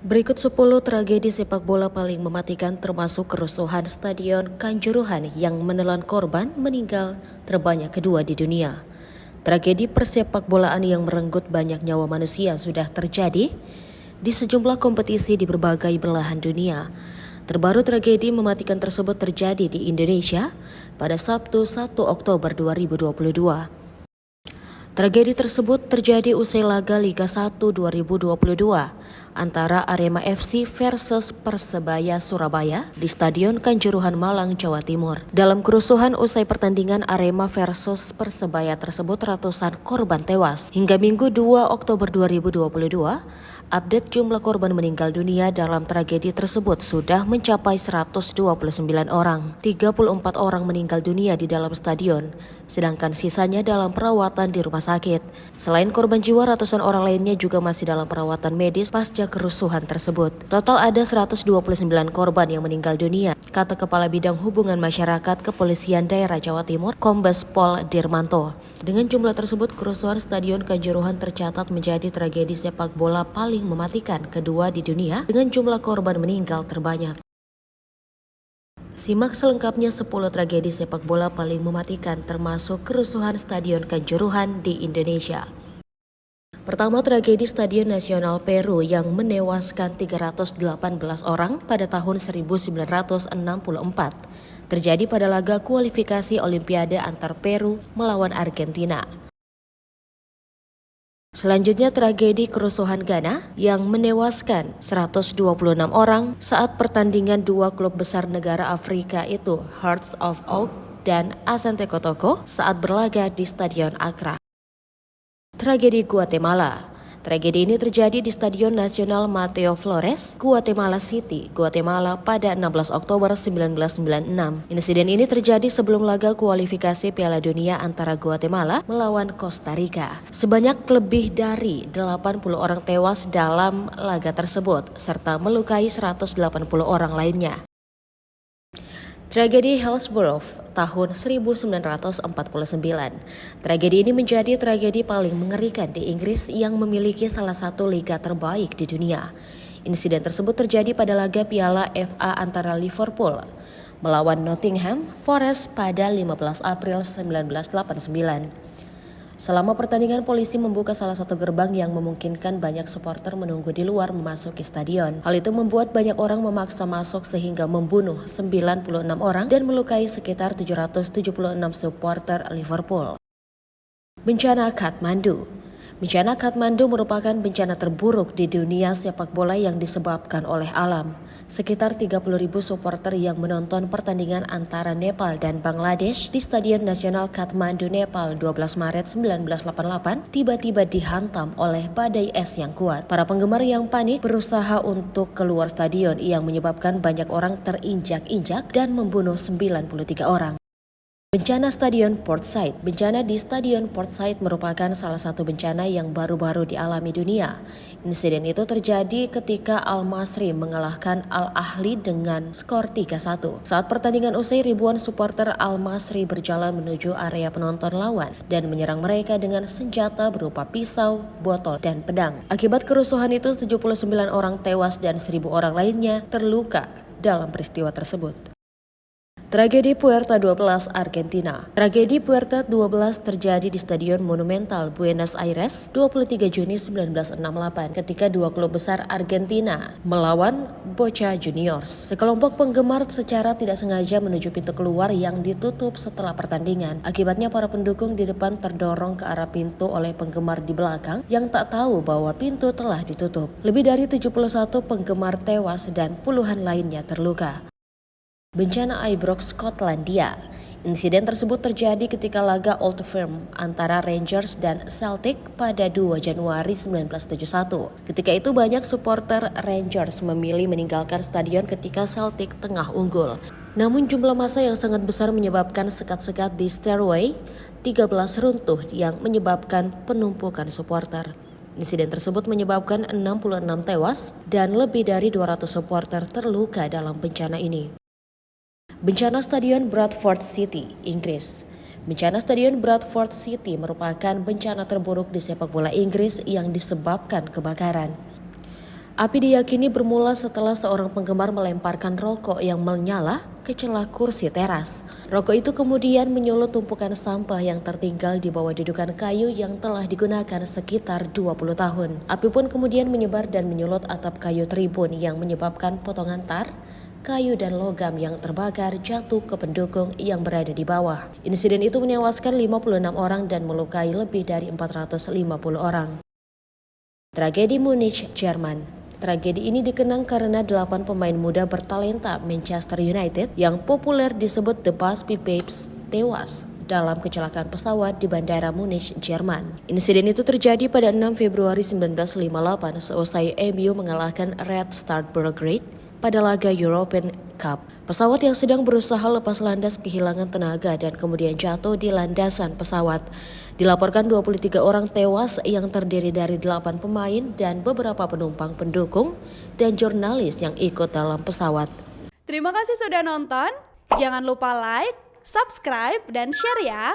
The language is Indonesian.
Berikut 10 tragedi sepak bola paling mematikan termasuk kerusuhan Stadion Kanjuruhan yang menelan korban meninggal terbanyak kedua di dunia. Tragedi persepak bolaan yang merenggut banyak nyawa manusia sudah terjadi di sejumlah kompetisi di berbagai belahan dunia. Terbaru tragedi mematikan tersebut terjadi di Indonesia pada Sabtu 1 Oktober 2022. Tragedi tersebut terjadi usai laga Liga 1 2022 antara Arema FC versus Persebaya Surabaya di Stadion Kanjuruhan Malang, Jawa Timur. Dalam kerusuhan usai pertandingan Arema versus Persebaya tersebut, ratusan korban tewas. Hingga Minggu 2 Oktober 2022, update jumlah korban meninggal dunia dalam tragedi tersebut sudah mencapai 129 orang. 34 orang meninggal dunia di dalam stadion, sedangkan sisanya dalam perawatan di rumah sakit. Selain korban jiwa, ratusan orang lainnya juga masih dalam perawatan medis pasca kerusuhan tersebut. Total ada 129 korban yang meninggal dunia, kata Kepala Bidang Hubungan Masyarakat Kepolisian Daerah Jawa Timur, Kombes Pol Dirmanto. Dengan jumlah tersebut, kerusuhan Stadion Kanjuruhan tercatat menjadi tragedi sepak bola paling mematikan kedua di dunia dengan jumlah korban meninggal terbanyak. Simak selengkapnya 10 tragedi sepak bola paling mematikan termasuk kerusuhan Stadion Kanjuruhan di Indonesia. Pertama, tragedi Stadion Nasional Peru yang menewaskan 318 orang pada tahun 1964 terjadi pada laga kualifikasi Olimpiade antar Peru melawan Argentina. Selanjutnya, tragedi kerusuhan Ghana yang menewaskan 126 orang saat pertandingan dua klub besar negara Afrika itu, Hearts of Oak dan Asante Kotoko, saat berlaga di Stadion Accra. Tragedi Guatemala. Tragedi ini terjadi di Stadion Nasional Mateo Flores, Guatemala City, Guatemala pada 16 Oktober 1996. Insiden ini terjadi sebelum laga kualifikasi Piala Dunia antara Guatemala melawan Costa Rica. Sebanyak lebih dari 80 orang tewas dalam laga tersebut, serta melukai 180 orang lainnya. Tragedi Hillsborough tahun 1949. Tragedi ini menjadi tragedi paling mengerikan di Inggris yang memiliki salah satu liga terbaik di dunia. Insiden tersebut terjadi pada laga Piala FA antara Liverpool melawan Nottingham Forest pada 15 April 1989. Selama pertandingan, polisi membuka salah satu gerbang yang memungkinkan banyak supporter menunggu di luar memasuki stadion. Hal itu membuat banyak orang memaksa masuk sehingga membunuh 96 orang dan melukai sekitar 776 supporter Liverpool. Bencana Kathmandu. Bencana Kathmandu merupakan bencana terburuk di dunia sepak bola yang disebabkan oleh alam. Sekitar 30.000 supporter yang menonton pertandingan antara Nepal dan Bangladesh di Stadion Nasional Kathmandu, Nepal 12 Maret 1988 tiba-tiba dihantam oleh badai es yang kuat. Para penggemar yang panik berusaha untuk keluar stadion yang menyebabkan banyak orang terinjak-injak dan membunuh 93 orang. Bencana Stadion Port Said. Bencana di Stadion Port Said merupakan salah satu bencana yang baru-baru dialami dunia. Insiden itu terjadi ketika Al Masry mengalahkan Al Ahly dengan skor 3-1. Saat pertandingan usai, ribuan supporter Al Masry berjalan menuju area penonton lawan dan menyerang mereka dengan senjata berupa pisau, botol, dan pedang. Akibat kerusuhan itu, 79 orang tewas dan 1.000 orang lainnya terluka dalam peristiwa tersebut. Tragedi Puerta 12, Argentina. Tragedi Puerta 12 terjadi di Stadion Monumental Buenos Aires 23 Juni 1968 ketika dua klub besar Argentina melawan Boca Juniors. Sekelompok penggemar secara tidak sengaja menuju pintu keluar yang ditutup setelah pertandingan. Akibatnya para pendukung di depan terdorong ke arah pintu oleh penggemar di belakang yang tak tahu bahwa pintu telah ditutup. Lebih dari 71 penggemar tewas dan puluhan lainnya terluka. Bencana Ibrox, Skotlandia. Insiden tersebut terjadi ketika laga Old Firm antara Rangers dan Celtic pada 2 Januari 1971. Ketika itu banyak supporter Rangers memilih meninggalkan stadion ketika Celtic tengah unggul. Namun jumlah massa yang sangat besar menyebabkan sekat-sekat di stairway 13 runtuh yang menyebabkan penumpukan supporter. Insiden tersebut menyebabkan 66 tewas dan lebih dari 200 supporter terluka dalam bencana ini. Bencana Stadion Bradford City, Inggris. Bencana Stadion Bradford City merupakan bencana terburuk di sepak bola Inggris yang disebabkan kebakaran. Api diyakini bermula setelah seorang penggemar melemparkan rokok yang menyala ke celah kursi teras. Rokok itu kemudian menyulut tumpukan sampah yang tertinggal di bawah dudukan kayu yang telah digunakan sekitar 20 tahun. Api pun kemudian menyebar dan menyulut atap kayu tribun yang menyebabkan potongan tar, kayu dan logam yang terbakar jatuh ke pendukung yang berada di bawah. Insiden itu menewaskan 56 orang dan melukai lebih dari 450 orang. Tragedi Munich, Jerman. Tragedi ini dikenang karena 8 pemain muda bertalenta Manchester United yang populer disebut The Busby Babes tewas dalam kecelakaan pesawat di Bandara Munich, Jerman. Insiden itu terjadi pada 6 Februari 1958 seusai MU mengalahkan Red Star Belgrade pada laga European Cup. Pesawat yang sedang berusaha lepas landas kehilangan tenaga dan kemudian jatuh di landasan pesawat. Dilaporkan 23 orang tewas yang terdiri dari 8 pemain dan beberapa penumpang pendukung dan jurnalis yang ikut dalam pesawat. Terima kasih sudah nonton. Jangan lupa like, subscribe, dan share ya.